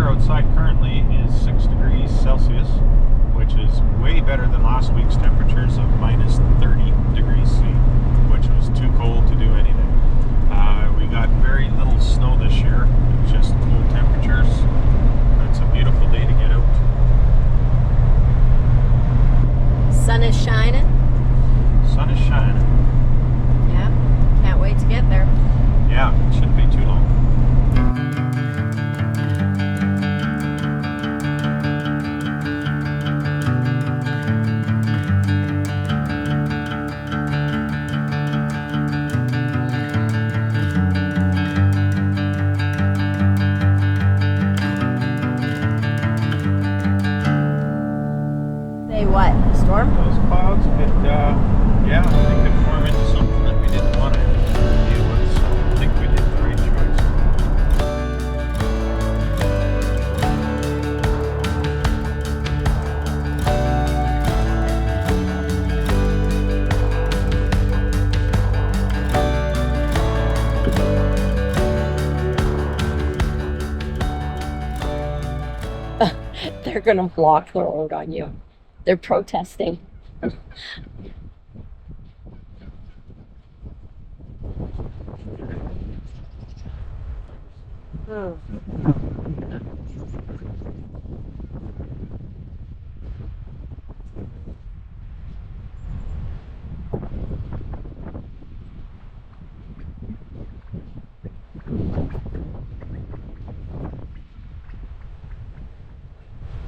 Outside currently is 6 degrees Celsius, which is way better than last week's temperatures of minus 30 degrees C, which was too cold to do anything. We got very little snow this year, just cool temperatures. It's a beautiful day to get out. Sun is shining. Sun is shining. Yeah, can't wait to get there. Yeah, it shouldn't be too long. What? Storm? Those clouds could, yeah, they could form into something that we didn't want to deal with, so I think we did the right They're gonna block the road on you. They're protesting.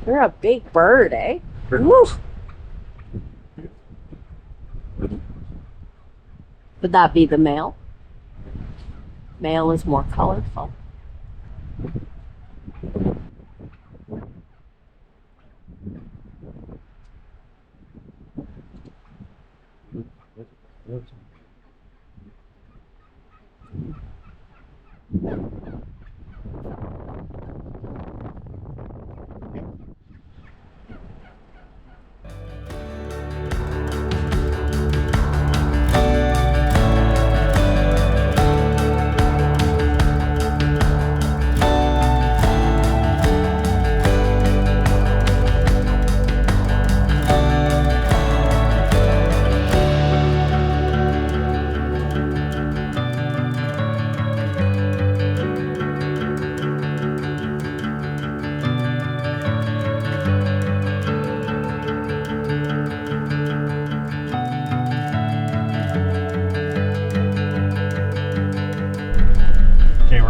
You're a big bird, eh? Woo! Would that be the male? Male is more colorful.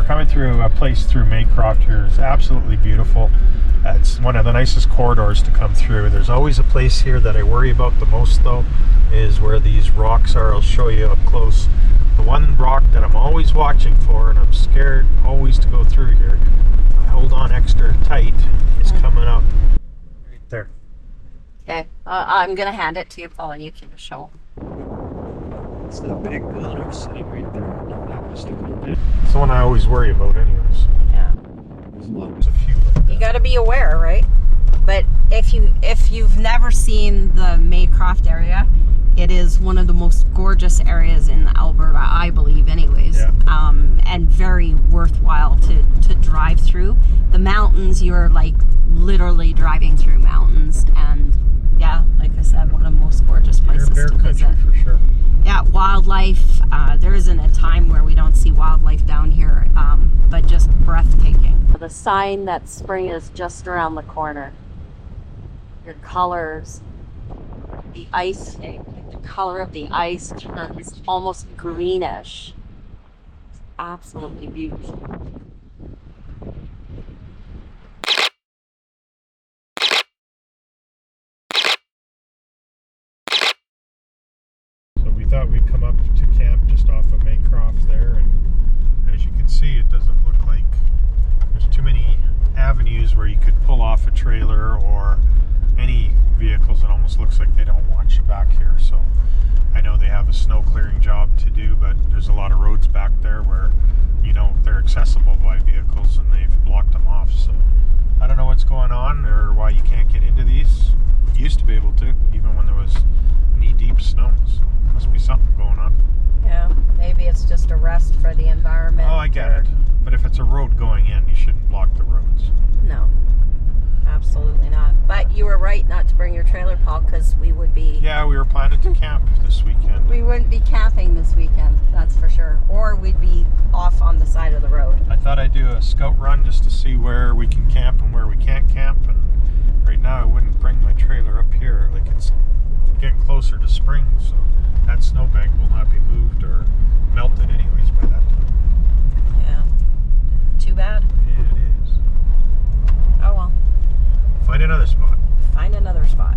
Coming through a place through Maycroft here is absolutely beautiful. Yeah, it's one of the nicest corridors to come through. There's always a place here that I worry about the most, though, is where these rocks are. I'll show you up close. The one rock that I'm always watching for, and I'm scared always to go through here, I hold on extra tight, is coming up right there. Okay, I'm gonna hand it to you, Paul, and you can show. It's the big builder sitting right there. It's the one I always worry about anyways. Yeah. There's a few like that. You got to be aware, right? But if you've never seen the Maycroft area, it is one of the most gorgeous areas in Alberta, I believe, anyways. Yeah. And very worthwhile to drive through. The mountains, you're like literally driving through mountains, and yeah, like I said, one of the most gorgeous places Bear to visit. country for sure. Yeah, wildlife. There isn't a time where we don't see wildlife down here, but just breathtaking. The sign that spring is just around the corner. Your colors, the ice, the color of the ice turns almost greenish. Absolutely beautiful. So we thought we'd come up to camp just off of Maycroft there, and as you can see, it doesn't look like there's too many avenues where you could pull off a trailer or any vehicles. It almost looks like they don't want you back here. So I know they have a snow clearing job to do, but there's a lot of roads back there where, you know, they're accessible by vehicles and they've blocked them off. So I don't know what's going on or why you can't get into these. You used to be able to, even when there was knee-deep snow. So must be something going on. Yeah, maybe it's just a rest for the environment. Oh, I get it. But if it's a road going in, you shouldn't block the roads. No, absolutely not. But you were right not to bring your trailer, Paul, because we would be... Yeah, we were planning to camp this weekend. We wouldn't be camping this weekend, that's for sure. Or we'd be off on the side of the road. I thought I'd do a scout run just to see where we can camp and where we can't camp. And right now I wouldn't bring my trailer up here. Like, it's getting closer to spring, so that snowbank will not be moved or melted anyways by that time. Yeah. Too bad. Yeah, it is. Oh well. Find another spot. Find another spot.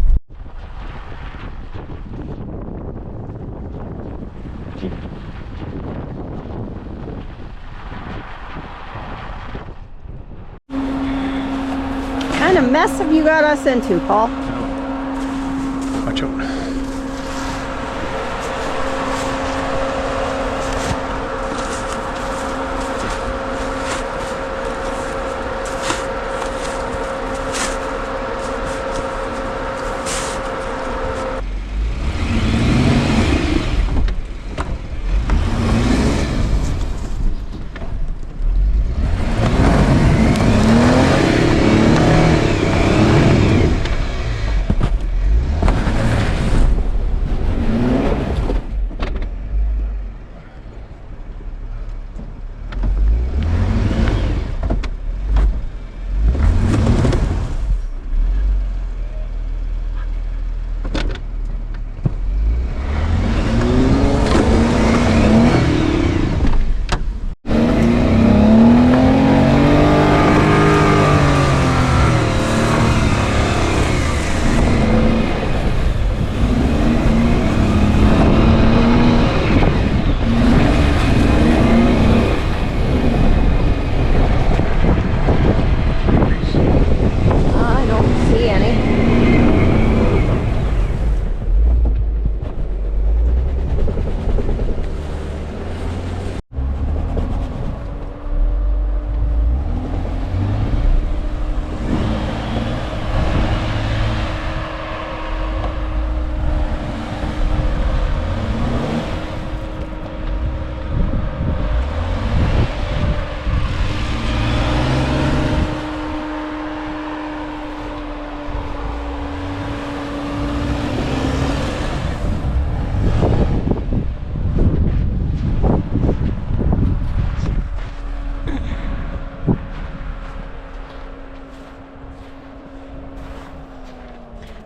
What kind of mess have you got us into, Paul? Watch out.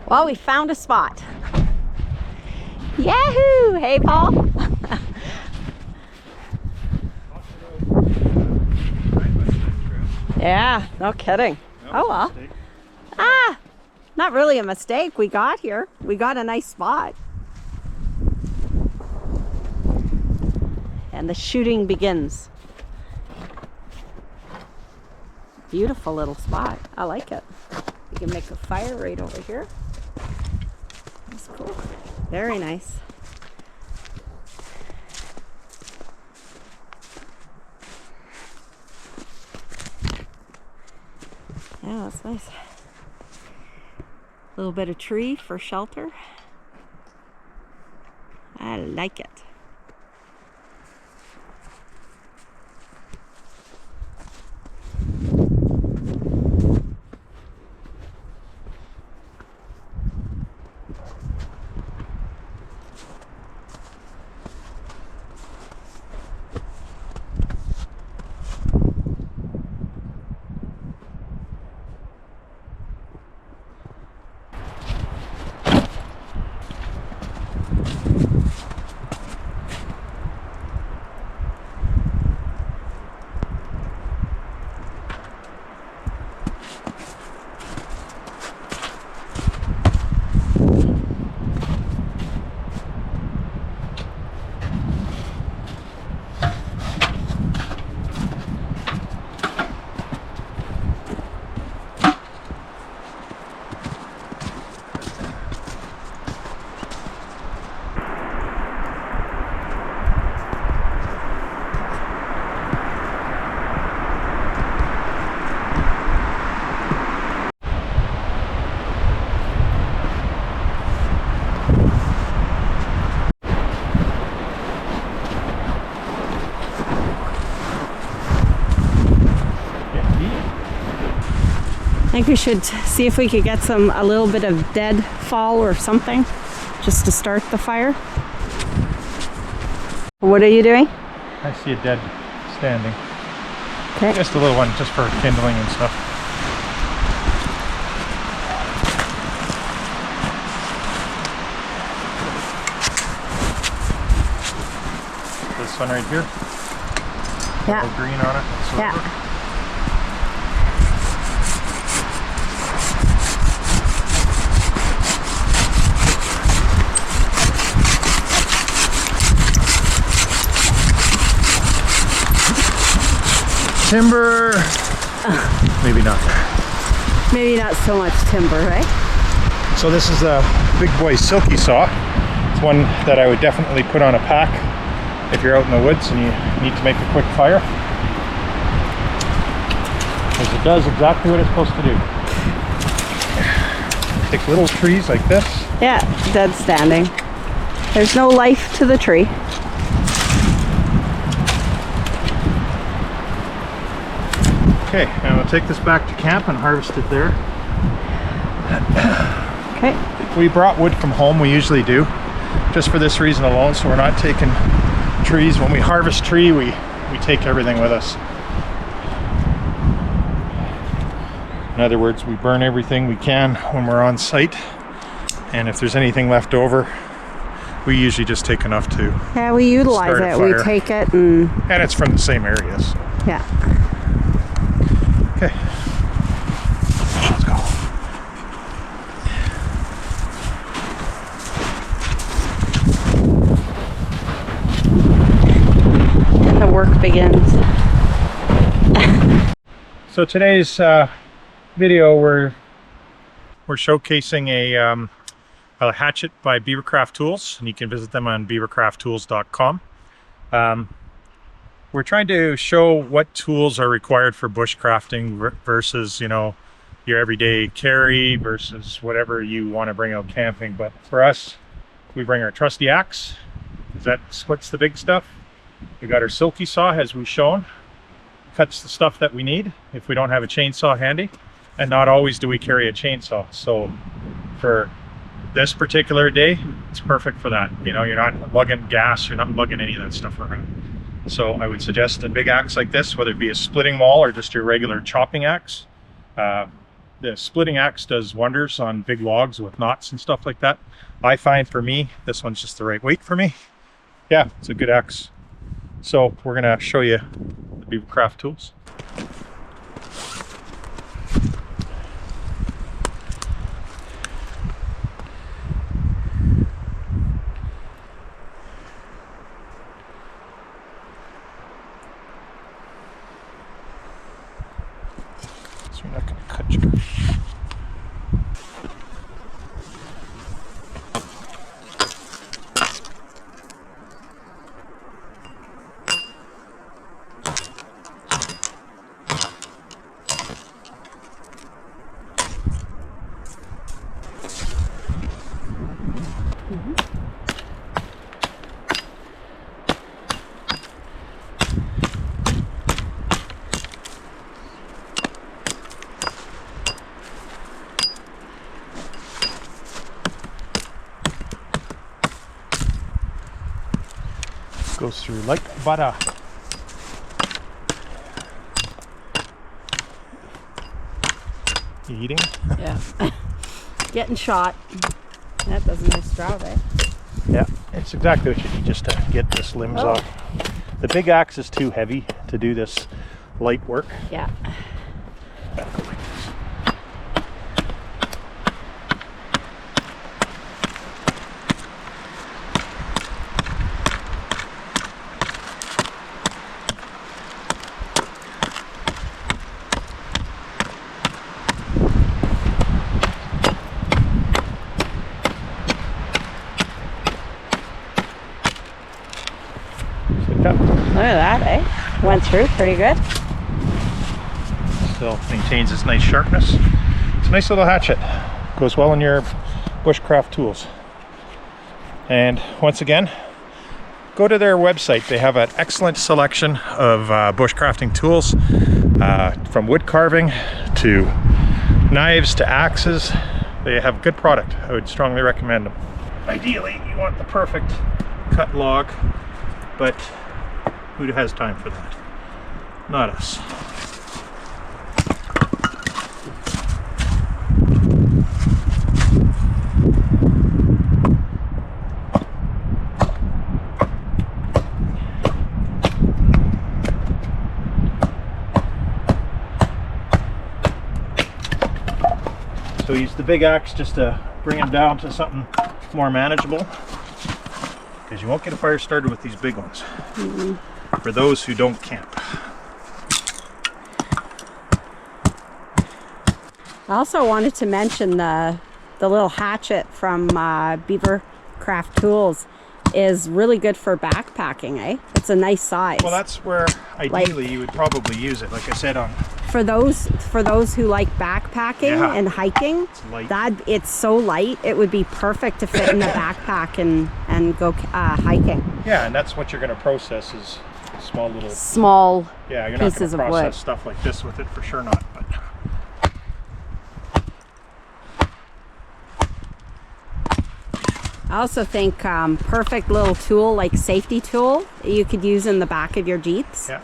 Well, we found a spot. Yahoo! Hey, Paul. Yeah, no kidding. Oh well. Ah, not really a mistake. We got here. We got a nice spot. And the shooting begins. Beautiful little spot. I like it. You can make a fire right over here. That's cool. Very nice. Yeah, that's nice. A little bit of tree for shelter. I like it. I think we should see if we could get a little bit of deadfall or something, just to start the fire. What are you doing? I see a dead standing. Okay. Just a little one, just for kindling and stuff. This one right here. Yeah. Little green on it. Yeah. Timber. Maybe not. Maybe not so much timber, right? So this is a big boy silky saw. It's one that I would definitely put on a pack if you're out in the woods and you need to make a quick fire, because it does exactly what it's supposed to do. Take little trees like this. Yeah, dead standing. There's no life to the tree. Okay, and we'll take this back to camp and harvest it there. Okay. We brought wood from home, we usually do, just for this reason alone, so we're not taking trees. When we harvest tree, we take everything with us. In other words, we burn everything we can when we're on site, and if there's anything left over, we usually just take enough to Yeah, we utilize start a it. fire. We take it and it's from the same area, so. yeah. Okay, let's go. And the work begins. So today's video, we're showcasing a hatchet by Beavercraft tools, and you can visit them on beavercrafttools.com. We're trying to show what tools are required for bushcrafting versus, you know, your everyday carry versus whatever you want to bring out camping. But for us, we bring our trusty axe, because that splits the big stuff. We got our silky saw, as we've shown, cuts the stuff that we need if we don't have a chainsaw handy, and not always do we carry a chainsaw. So for this particular day, it's perfect for that. You know, you're not lugging gas, you're not lugging any of that stuff around. So I would suggest a big axe like this, whether it be a splitting maul or just your regular chopping axe. The splitting axe does wonders on big logs with knots and stuff like that. I find for me, this one's just the right weight for me. Yeah, it's a good axe. So we're gonna show you the Beavercraft tools. goes through like butter. You eating? Yeah. Getting shot. That does a nice job, eh? Yeah, it's exactly what you need just to get this limbs off. The big axe is too heavy to do this light work. Yeah. Gotta go like this. Look at that, eh? Went through pretty good. Still maintains its nice sharpness. It's a nice little hatchet. Goes well in your bushcraft tools. And once again, go to their website. They have an excellent selection of bushcrafting tools, from wood carving to knives to axes. They have good product. I would strongly recommend them. Ideally, you want the perfect cut log, but who has time for that? Not us. So use the big axe just to bring them down to something more manageable, because you won't get a fire started with these big ones. For those who don't camp. I also wanted to mention the little hatchet from Beavercraft Tools is really good for backpacking, eh? It's a nice size. Well, that's where ideally you would probably use it. Like I said, for those who like backpacking and hiking, it's so light, it would be perfect to fit in the backpack and go hiking. Yeah, and that's what you're going to process is small yeah, you're not going pieces to of process wood. stuff like this with it, for sure not. But I also think perfect little tool, like safety tool, you could use in the back of your Jeeps. yeah,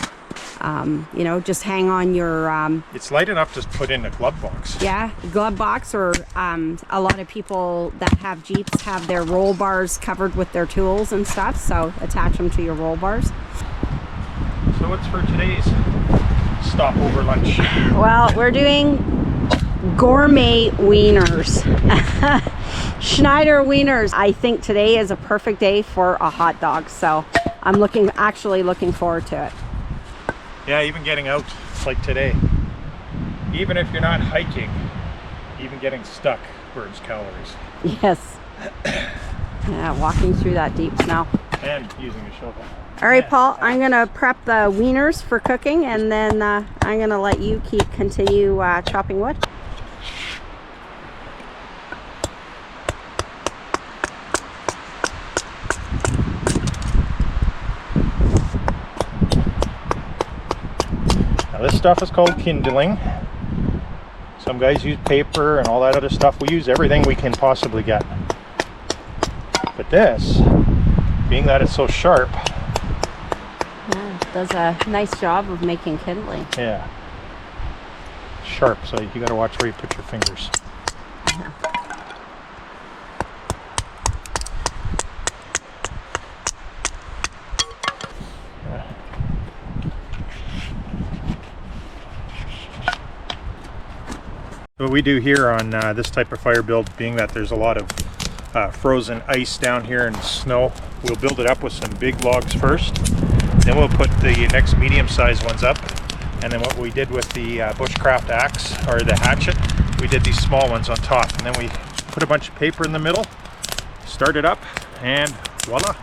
You know, just hang on your it's light enough to put in a glove box. yeah, glove box, or a lot of people that have Jeeps have their roll bars covered with their tools and stuff, so attach them to your roll bars. So what's for today's stop over lunch? Well, we're doing gourmet wieners. Schneider wieners. I think today is a perfect day for a hot dog, so I'm actually looking forward to it. Yeah, even getting out like today, even if you're not hiking, even getting stuck burns calories. Yes. Yeah, walking through that deep snow. And using a shovel. All right, Paul, I'm gonna prep the wieners for cooking, and then I'm gonna let you continue chopping wood. Now this stuff is called kindling. Some guys use paper and all that other stuff. We use everything we can possibly get. But this, being that it's so sharp, Yeah, it does a nice job of making kindling. yeah, sharp, so you gotta watch where you put your fingers. Yeah. What we do here on this type of fire build, being that there's a lot of frozen ice down here and snow, we'll build it up with some big logs first, then we'll put the next medium-sized ones up, and then what we did with the bushcraft axe, or the hatchet, we did these small ones on top, and then we put a bunch of paper in the middle, start it up, and voila,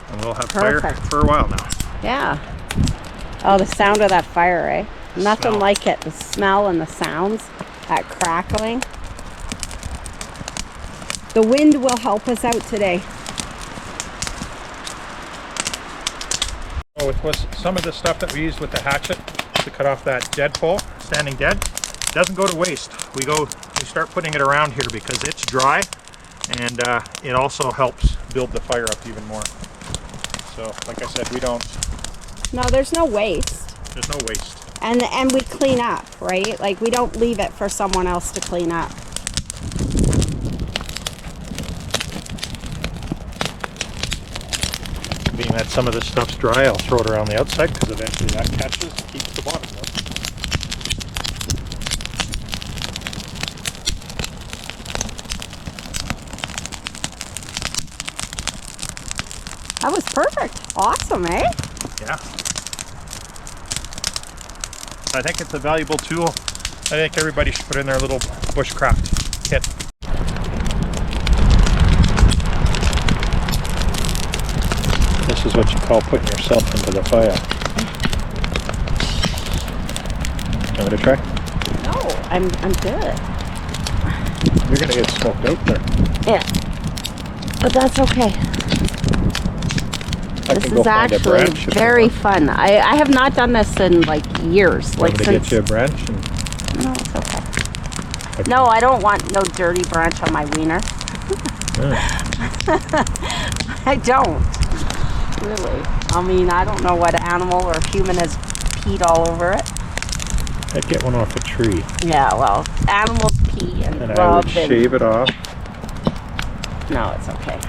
and we'll have fire for a while now. Yeah. Oh, the sound of that fire, eh? Nothing Smell. like it. The smell and the sounds, that crackling. The wind will help us out today. With some of the stuff that we used with the hatchet to cut off that dead pole, standing dead, doesn't go to waste. We start putting it around here because it's dry, and it also helps build the fire up even more. So, like I said, we don't. No, there's no waste. There's no waste. And we clean up, right? Like, we don't leave it for someone else to clean up. Being that some of this stuff's dry, I'll throw it around the outside because eventually that catches and keeps the bottom warm. That was perfect. Awesome, eh? Yeah. I think it's a valuable tool. I think everybody should put in their little bushcraft kit. This is what you call putting yourself into the fire. Give it a try? No, I'm good. You're gonna get smoked out there. Yeah. But that's okay. I This can go is find a actually branch if you very want. fun. I have not done this in like years. Want Like me to since get you a branch? And no, it's okay. No, I don't want no dirty branch on my wiener. I don't. Really. I mean, I don't know what animal or human has peed all over it. I'd get one off a tree. Yeah, well, animals pee and And I rub would and... shave it off. No, it's okay.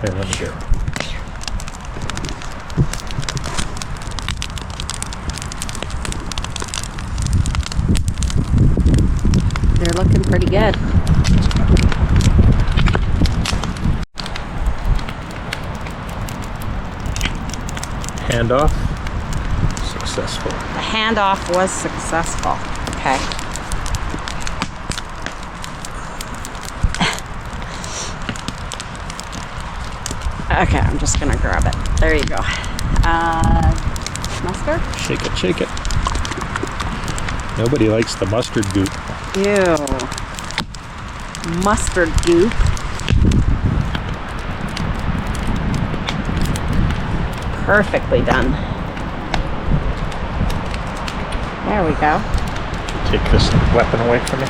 Here, let me get it. They're looking pretty good. Handoff. Successful. The handoff was successful. Okay. Okay, I'm just gonna grab it. There you go. Mustard? Shake it, shake it. Nobody likes the mustard goop. Ew. Mustard goop. Perfectly done. There we go. Take this weapon away from me.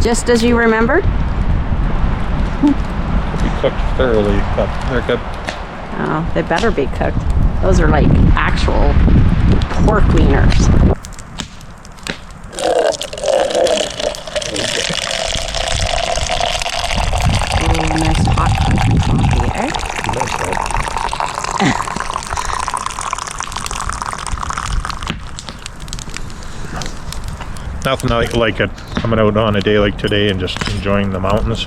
Just as you remembered? Be cooked thoroughly, but they're good. Oh, they better be cooked. Those are like actual pork wieners. Oh, nice hot coffee, eh? Nice, right? Nothing like it coming out on a day like today and just enjoying the mountains.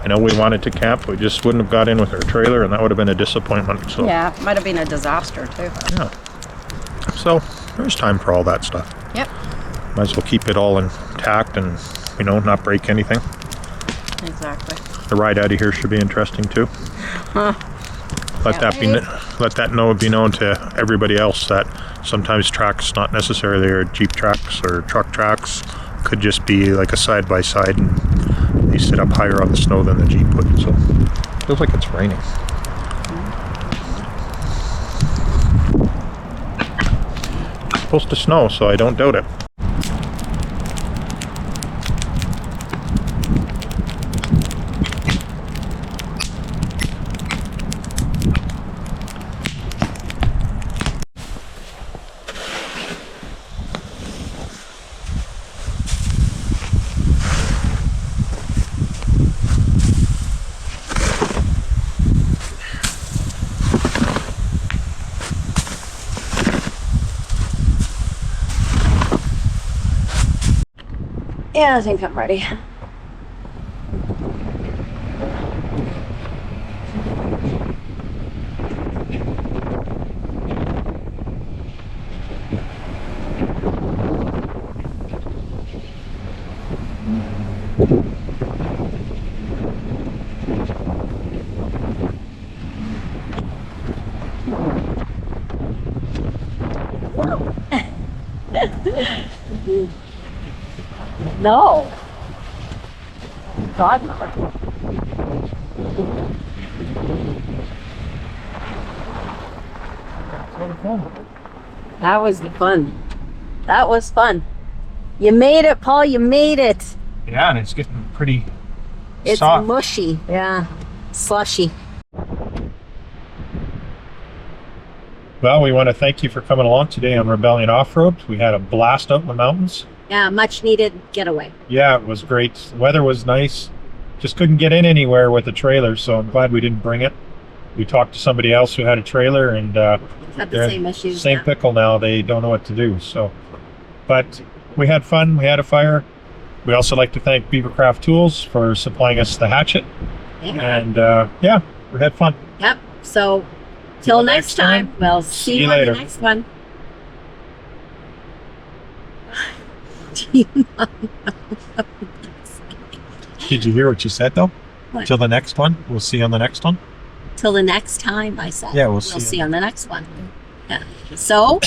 I know we wanted to camp, we just wouldn't have got in with our trailer, and that would have been a disappointment. So Yeah, might have been a disaster too. yeah. So there's time for all that stuff. Yep, Might as well keep it all intact and, you know, not break anything. exactly. The ride out of here should be interesting too. Huh. Let that be known to everybody else that sometimes tracks not necessarily are Jeep tracks or truck tracks, could just be like a side by side and they sit up higher on the snow than the Jeep would. So feels like it's raining. It's supposed to snow, so I don't doubt it. Yeah, I think I'm ready. No. God, no. That was fun. That was fun. You made it, Paul. You made it. Yeah, and it's getting pretty It's soft. mushy. Yeah. Slushy. Well, we want to thank you for coming along today on Rebellion Off-Road. We had a blast out in the mountains. Yeah, much needed getaway. Yeah, it was great. The weather was nice. Just couldn't get in anywhere with the trailer, so I'm glad we didn't bring it. We talked to somebody else who had a trailer, and Had the they're same issues. same yeah. pickle now. They don't know what to do. So, but we had fun. We had a fire. We also like to thank Beavercraft Tools for supplying us the hatchet. Yeah. And yeah, we had fun. Yep. So, till next time, we'll see you on later. the next one. Did you hear what you said though? What? Till the next one. We'll see you on the next one. Till the next time, I said. Yeah, we'll We'll see see you. on the next one. Yeah. So,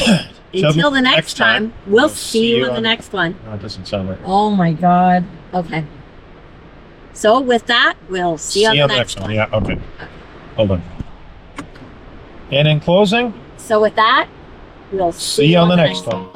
until the next time, we'll see you on the next one. No, it doesn't sound right. Oh my God. Okay. So with that, we'll see you on the next one. Yeah, okay. Hold on. And in closing, So with that, we'll see you on the next one.